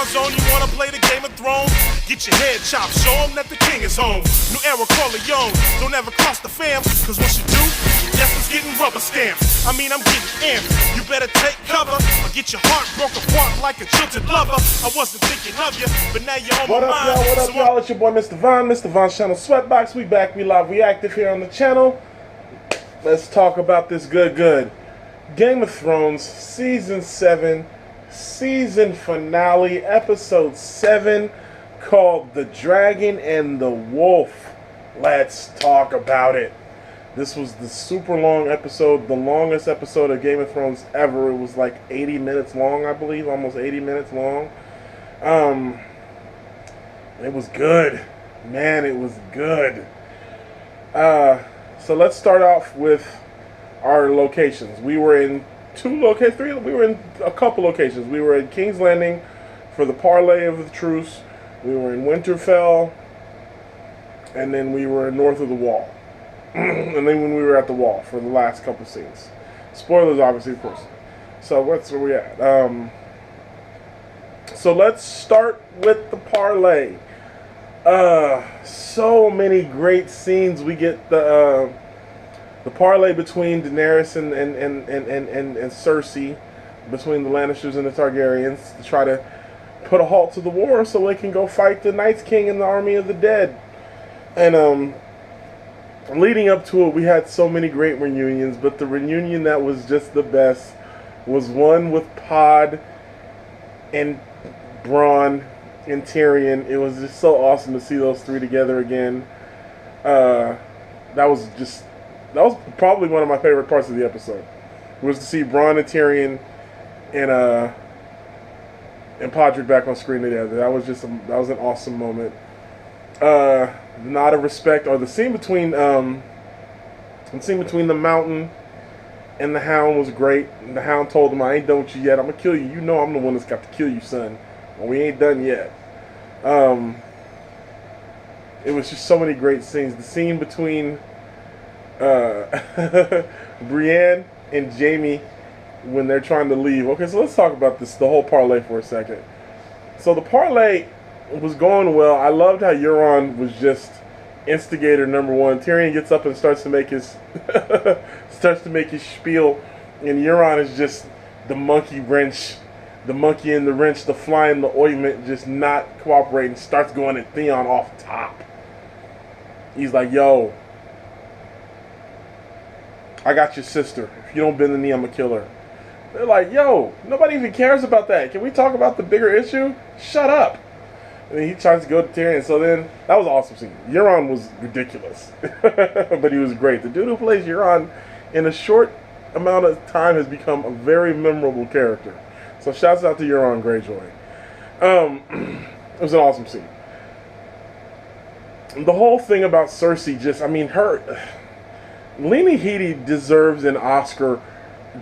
my zone, you wanna play the Game of Thrones? Get your head chopped, show them that the king is home. New era Corleone, don't ever cross the fam, cause once you do, your death is getting rubber stamps. I mean, I'm getting amped. You better take cover or get your heart broke apart like a jilted lover. I wasn't thinking of you, but now you're on What my up, mind. y'all? What up, y'all? It's your boy, Mr. Von's channel, Sweatbox. We back, we live, we active here on the channel. Let's talk about this good. Game of Thrones, Season 7, Season Finale, Episode 7, called The Dragon and the Wolf. Let's talk about it. This was the super long episode, the longest episode of Game of Thrones ever. It was like 80 minutes long, I believe, almost 80 minutes long. It was good. Man, it was good. So let's start off with our locations. We were in we were in a couple locations. We were at King's Landing for the Parlay of the Truce. We were in Winterfell. And then we were north of the Wall. And then when we were at the Wall for the last couple scenes. Spoilers, obviously, of course. So what's where we at? So let's start with the Parlay. So many great scenes. We get the parlay between Daenerys and Cersei, between the Lannisters and the Targaryens, to try to put a halt to the war so they can go fight the Night's King and the army of the dead. And leading up to it, we had so many great reunions, but the reunion that was just the best was one with Pod and Bronn and Tyrion. It was just so awesome to see those three together again. That was probably one of my favorite parts of the episode, was to see Bronn and Tyrion and Podrick back on screen together. That was an awesome moment. The nod of respect, or the scene between the Mountain and the Hound was great. And the Hound told him, "I ain't done with you yet. I'm gonna kill you. You know I'm the one that's got to kill you, son. Well, we ain't done yet." It was just so many great scenes. The scene between Brienne and Jaime when they're trying to leave. Okay, so let's talk about the whole parlay for a second. So the parlay was going well. I loved how Euron was just instigator number one. Tyrion gets up and starts to make his spiel, and Euron is just the monkey wrench, the monkey in the wrench, the fly in the ointment, just not cooperating. Starts going at Theon off top. He's like, "Yo, I got your sister. If you don't bend the knee, I'm gonna kill her." They're like, "Yo, nobody even cares about that. Can we talk about the bigger issue? Shut up." And then he tries to go to Tyrion. So then, that was an awesome scene. Euron was ridiculous. But he was great. The dude who plays Euron in a short amount of time has become a very memorable character. So shouts out to Euron Greyjoy. It was an awesome scene. The whole thing about Cersei Lena Headey deserves an Oscar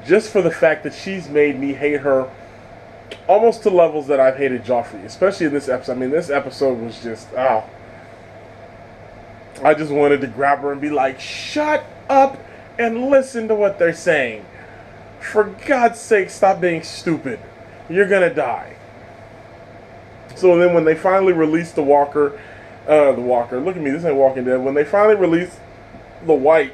just for the fact that she's made me hate her almost to levels that I've hated Joffrey, especially in this episode. I mean, this episode was just, I just wanted to grab her and be like, "Shut up and listen to what they're saying. For God's sake, stop being stupid. You're gonna die." So then when they finally released the Walker, look at me, this ain't Walking Dead. When they finally released the White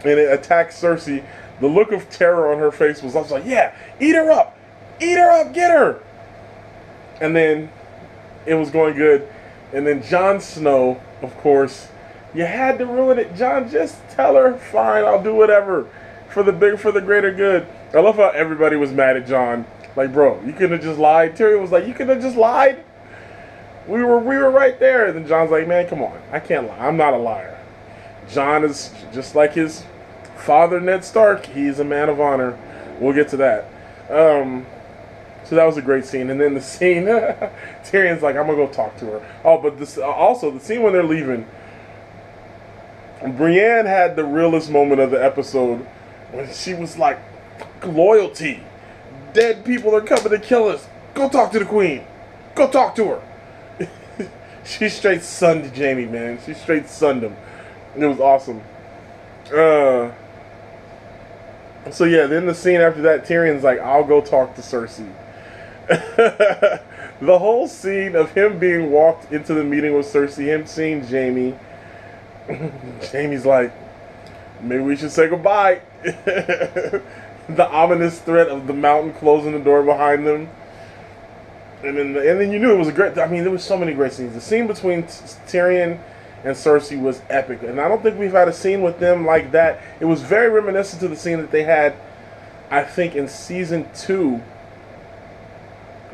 and it attacked Cersei, the look of terror on her face was, I was like, "Yeah, eat her up, get her." And then it was going good. And then Jon Snow, of course, you had to ruin it. Jon, just tell her, "Fine, I'll do whatever for the greater good." I love how everybody was mad at Jon. Like, bro, you couldn't have just lied. Tyrion was like, "You couldn't have just lied. We were right there." And then Jon's like, "Man, come on, I can't lie. I'm not a liar." Jon is just like his father, Ned Stark. He's a man of honor. We'll get to that. So that was a great scene. And then the scene, Tyrion's like, "I'm gonna go talk to her." Oh, but this also the scene when they're leaving. Brienne had the realest moment of the episode when she was like, "Loyalty. Dead people are coming to kill us. Go talk to the queen. Go talk to her." She straight sunned Jaime, man. She straight sunned him. It was awesome. So yeah, then the scene after that, Tyrion's like, "I'll go talk to Cersei." The whole scene of him being walked into the meeting with Cersei, him seeing Jamie. Jamie's like, maybe we should say goodbye. The ominous threat of the mountain closing the door behind them. And then you knew it was a great. I mean, there was so many great scenes. The scene between Tyrion and Cersei was epic, and I don't think we've had a scene with them like that. It was very reminiscent to the scene that they had, I think, in season 2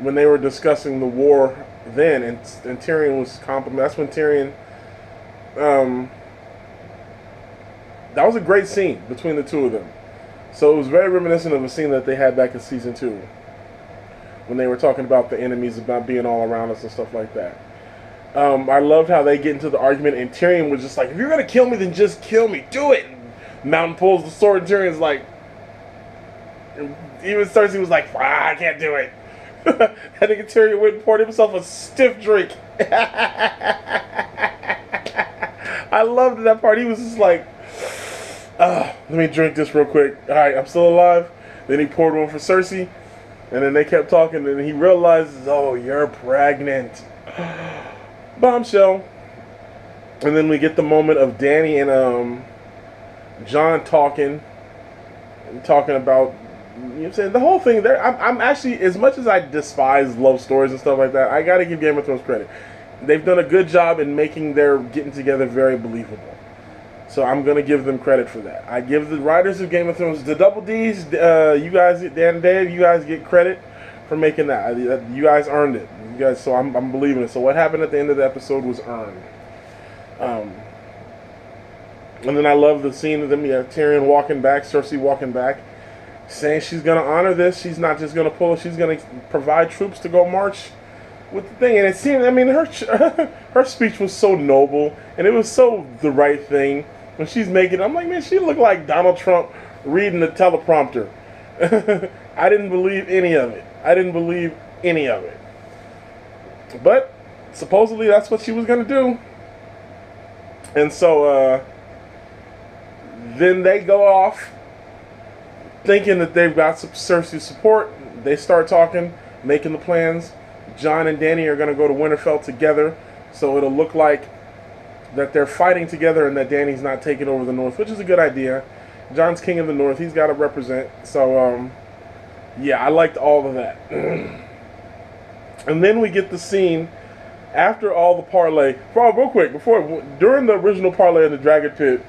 when they were discussing the war then, and Tyrion was complimenting. That's when Tyrion. That was a great scene between the two of them. So it was very reminiscent of a scene that they had back in season 2 when they were talking about the enemies about being all around us and stuff like that. I loved how they get into the argument, and Tyrion was just like, if you're going to kill me, then just kill me. Do it! And Mountain pulls the sword, and Tyrion's like, even Cersei was like, I can't do it. I think Tyrion went and poured himself a stiff drink. I loved that part. He was just like, let me drink this real quick. Alright, I'm still alive. Then he poured one for Cersei. And then they kept talking, and he realizes, oh, you're pregnant. Bombshell. And then we get the moment of Dany and Jon talking about, you know what I'm saying, the whole thing there. I'm actually, as much as I despise love stories and stuff like that, I gotta give Game of Thrones credit. They've done a good job in making their getting together very believable. So I'm going to give them credit for that. I give the writers of Game of Thrones, the Double D's, you guys, Dan and Dave, you guys get credit for making that. You guys earned it. You guys, so I'm believing it. So what happened at the end of the episode was earned. And then I love the scene of them, Tyrion walking back, Cersei walking back, saying she's going to honor this. She's not just going to pull it. She's going to provide troops to go march with the thing. And it seemed, I mean, her speech was so noble, and it was so the right thing. When she's making, I'm like, man, she looked like Donald Trump reading the teleprompter. I didn't believe any of it. But supposedly that's what she was going to do. And so then they go off thinking that they've got some Cersei support. They start talking, making the plans. Jon and Dany are going to go to Winterfell together, so it'll look like that they're fighting together and that Dany's not taking over the North, which is a good idea. Jon's king of the North. He's got to represent. So, yeah, I liked all of that. And then we get the scene after all the parlay. Real quick, during the original parlay in the Dragon Pit,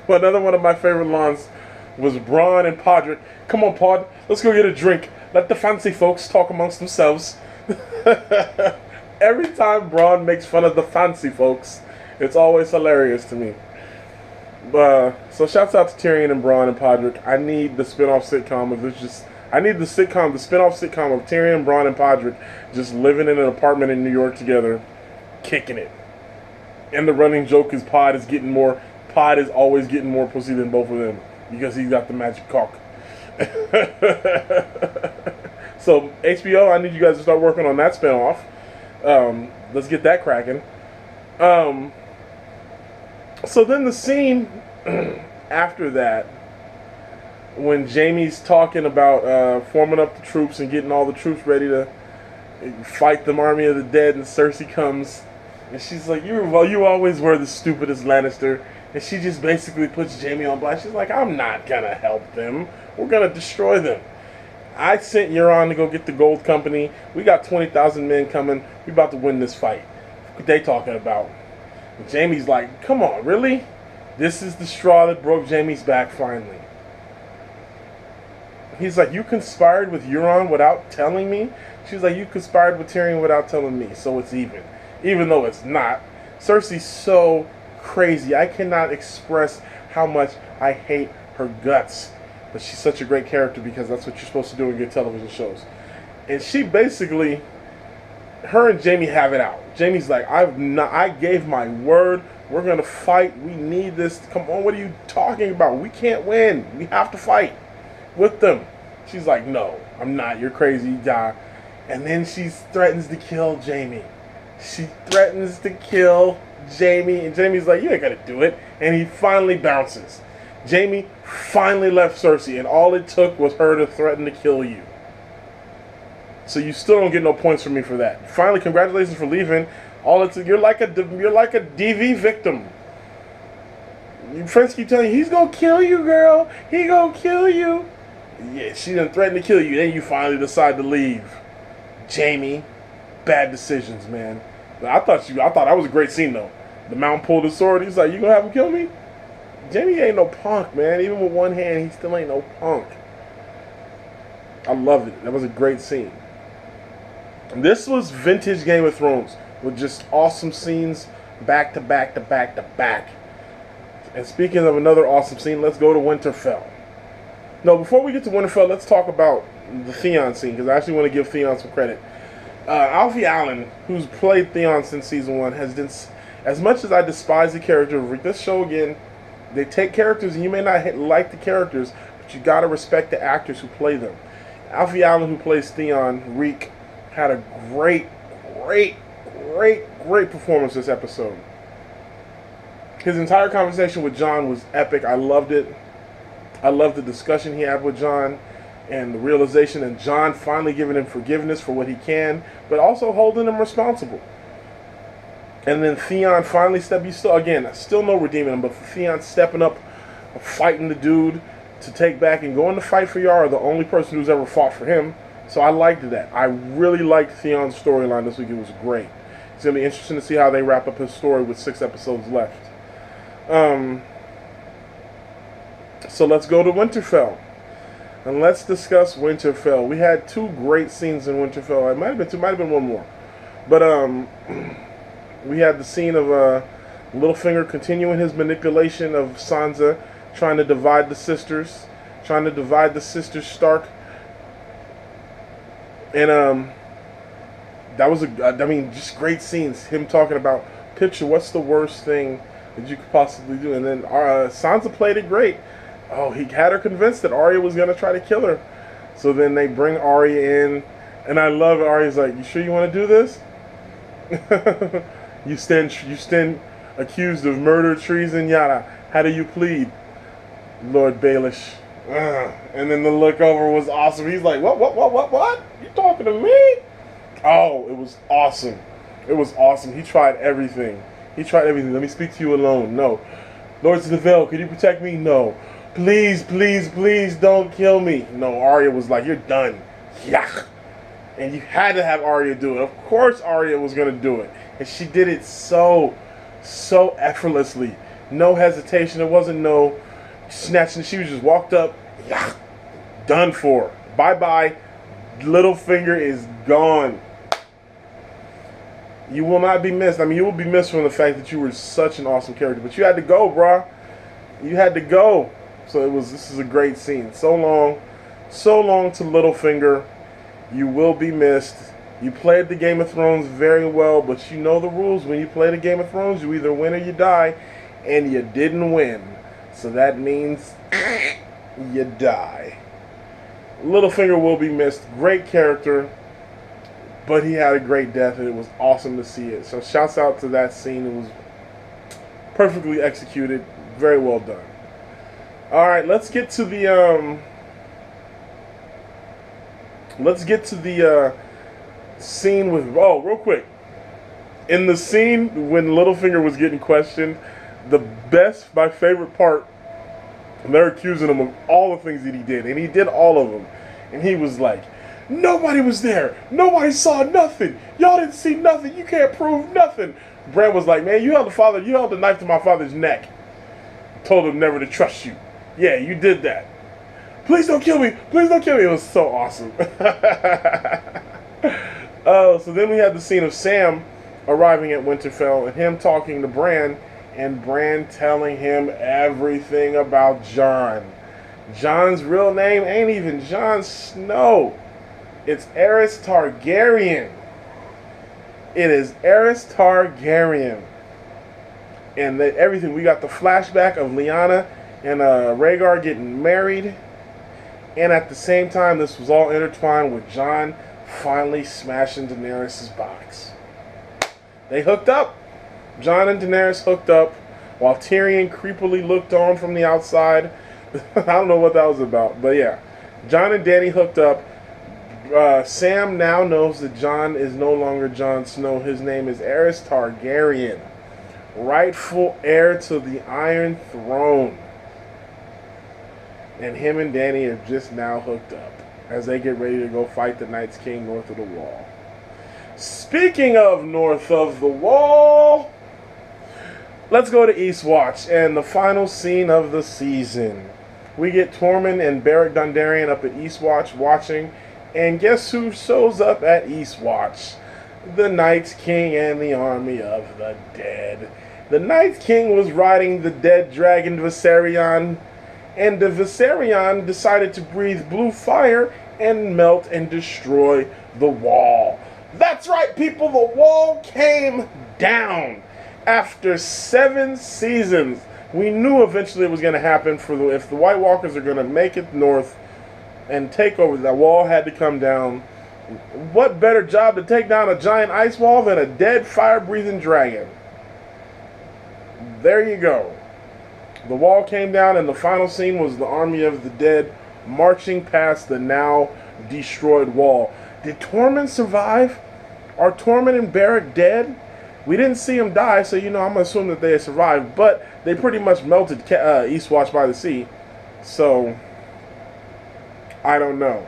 another one of my favorite lines was Bronn and Podrick. Come on, Pod, let's go get a drink. Let the fancy folks talk amongst themselves. Every time Bronn makes fun of the fancy folks, it's always hilarious to me. So shouts out to Tyrion and Bronn and Podrick. I need the spin-off sitcom of this. I need the spin-off sitcom of Tyrion, Bronn, and Podrick just living in an apartment in New York together, kicking it. And the running joke is Pod is always getting more pussy than both of them because he's got the magic cock. So HBO, I need you guys to start working on that spinoff. Let's get that cracking. So then the scene after that, when Jaime's talking about forming up the troops and getting all the troops ready to fight the army of the dead, and Cersei comes, and she's like, you always were the stupidest Lannister. And she just basically puts Jaime on blast. She's like, I'm not going to help them. We're going to destroy them. I sent Euron to go get the gold company. We got 20,000 men coming. We about to win this fight. What they talking about? And Jaime's like, come on, really? This is the straw that broke Jaime's back finally. He's like, you conspired with Euron without telling me? She's like, you conspired with Tyrion without telling me, so it's even. Even though it's not. Cersei's so crazy. I cannot express how much I hate her guts. But she's such a great character because that's what you're supposed to do in good television shows. And she basically, her and Jaime have it out. Jaime's like, I gave my word. We're going to fight. We need this. Come on, what are you talking about? We can't win. We have to fight with them. She's like, no, I'm not. You're crazy, guy. And then she threatens to kill Jaime. She threatens to kill Jaime. And Jaime's like, you ain't going to do it. And he finally bounces. Jaime finally left Cersei, and all it took was her to threaten to kill you. So you still don't get no points from me for that. Finally, congratulations for leaving. You're like a DV victim. Your friends keep telling you, he's gonna kill you, girl. He gonna kill you. Yeah, she done threatened to kill you. Then you finally decide to leave. Jamie, bad decisions, man. But I thought that was a great scene though. The Mountain pulled his sword. He's like, you gonna have him kill me? Jamie ain't no punk, man. Even with one hand, he still ain't no punk. I loved it. That was a great scene. This was vintage Game of Thrones with just awesome scenes back to back to back to back. And speaking of another awesome scene, let's go to Winterfell. No, before we get to Winterfell, let's talk about the Theon scene, because I actually want to give Theon some credit. Alfie Allen, who's played Theon since season 1, has been, as much as I despise the character, this show again, they take characters and you may not like the characters, but you gotta respect the actors who play them. Alfie Allen, who plays Theon, Reek, had a great performance this episode. His entire conversation with Jon was epic. I loved it. I loved the discussion he had with Jon and the realization that Jon finally giving him forgiveness for what he can, but also holding him responsible. And then Theon finally still no redeeming him, but Theon stepping up, fighting the dude to take back and going to fight for Yara, the only person who's ever fought for him. So I liked that. I really liked Theon's storyline this week. It was great. It's going to be interesting to see how they wrap up his story with 6 episodes left. So let's go to Winterfell. And let's discuss Winterfell. We had 2 great scenes in Winterfell. It might have been 2, might have been 1 more. But we had the scene of Littlefinger continuing his manipulation of Sansa, trying to divide the sisters, Stark. And that was just great scenes. Him talking about, picture what's the worst thing that you could possibly do. And then Sansa played it great. Oh, he had her convinced that Arya was going to try to kill her. So then they bring Arya in. And I love it. Arya's like, you sure you want to do this? you stand accused of murder, treason, yada. How do you plead, Lord Baelish? And then the look over was awesome. He's like, what? You talking to me? Oh, it was awesome. It was awesome. He tried everything. Let me speak to you alone. No. Lord of the Vale, could you protect me? No. Please don't kill me. No, Arya was like, you're done. Yuck. And you had to have Arya do it. Of course Arya was going to do it. And she did it so effortlessly. No hesitation. There wasn't no snatching. She just walked up. Yuck. Done for. Bye-bye. Littlefinger is gone. You will not be missed. I mean, you will be missed from the fact that you were such an awesome character. But you had to go, bruh. You had to go. So this is a great scene. So long to Littlefinger. You will be missed. You played the Game of Thrones very well, but you know the rules. When you play the Game of Thrones, you either win or you die, and you didn't win. So that means you die. Littlefinger will be missed. Great character, but he had a great death, and it was awesome to see it. So shouts out to that scene. It was perfectly executed. Very well done. All right, let's get to the scene with, real quick. In the scene when Littlefinger was getting questioned, my favorite part, they're accusing him of all the things that he did, and he did all of them. And he was like, nobody was there. Nobody saw nothing. Y'all didn't see nothing. You can't prove nothing. Bran was like, man, you held the knife to my father's neck. Told him never to trust you. Yeah, you did that. Please don't kill me. Please don't kill me. It was so awesome. So then we had the scene of Sam arriving at Winterfell and him talking to Bran, and Bran telling him everything about Jon. Jon's real name ain't even Jon Snow. It's Aerys Targaryen. It is Aerys Targaryen. And everything. We got the flashback of Lyanna and Rhaegar getting married. And at the same time, this was all intertwined with Jon finally smashing Daenerys' box. They hooked up. Jon and Daenerys hooked up while Tyrion creepily looked on from the outside. I don't know what that was about. But yeah, Jon and Dany hooked up. Sam now knows that Jon is no longer Jon Snow. His name is Aerys Targaryen, rightful heir to the Iron Throne. And him and Dany are just now hooked up as they get ready to go fight the Night's King north of the Wall. Speaking of north of the Wall, let's go to Eastwatch and the final scene of the season. We get Tormund and Beric Dondarrion up at Eastwatch watching, and guess who shows up at Eastwatch? The Night's King and the army of the dead. The Night's King was riding the dead dragon Viserion, and the Viserion decided to breathe blue fire and melt and destroy the wall. That's right, people, the wall came down. After 7 seasons, we knew eventually it was going to happen. If the White Walkers are going to make it north and take over, that wall had to come down. What better job to take down a giant ice wall than a dead fire-breathing dragon? There you go. The wall came down, and the final scene was the army of the dead marching past the now destroyed wall. Did Tormund survive? Are Tormund and Beric dead? We didn't see them die, so I'm going to assume that they survived. But they pretty much melted Eastwatch by the Sea. So, I don't know.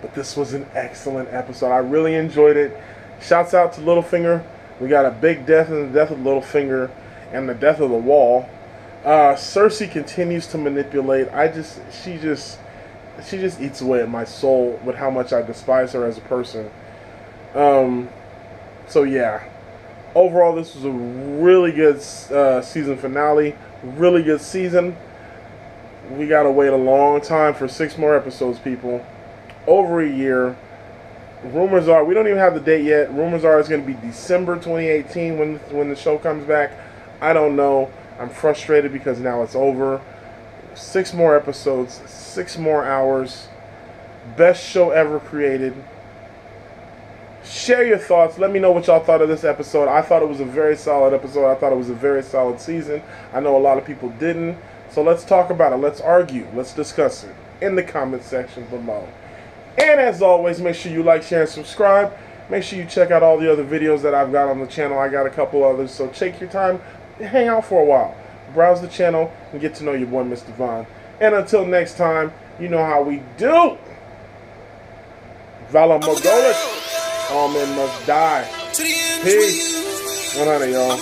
But this was an excellent episode. I really enjoyed it. Shouts out to Littlefinger. We got a big death and the death of Littlefinger and the death of the wall. Cersei continues to manipulate. She just eats away at my soul with how much I despise her as a person. So yeah, overall this was a really good season finale. Really good season. We gotta wait a long time for 6 more episodes, people. Over a year. Rumors are, we don't even have the date yet. Rumors are it's gonna be December 2018 when the show comes back. I don't know. I'm frustrated because now it's over. 6 more episodes, 6 more hours. Best show ever created. Share your thoughts. Let me know what y'all thought of this episode. I thought it was a very solid episode. I thought it was a very solid season. I know a lot of people didn't. So let's talk about it. Let's argue. Let's discuss it in the comment section below. And as always, make sure you like, share, and subscribe. Make sure you check out all the other videos that I've got on the channel. I got a couple others. So take your time. Hang out for a while. Browse the channel and get to know your boy, Mr. Vaughn. And until next time, you know how we do. Vala Morghulis. All men must die. Peace. 100, y'all.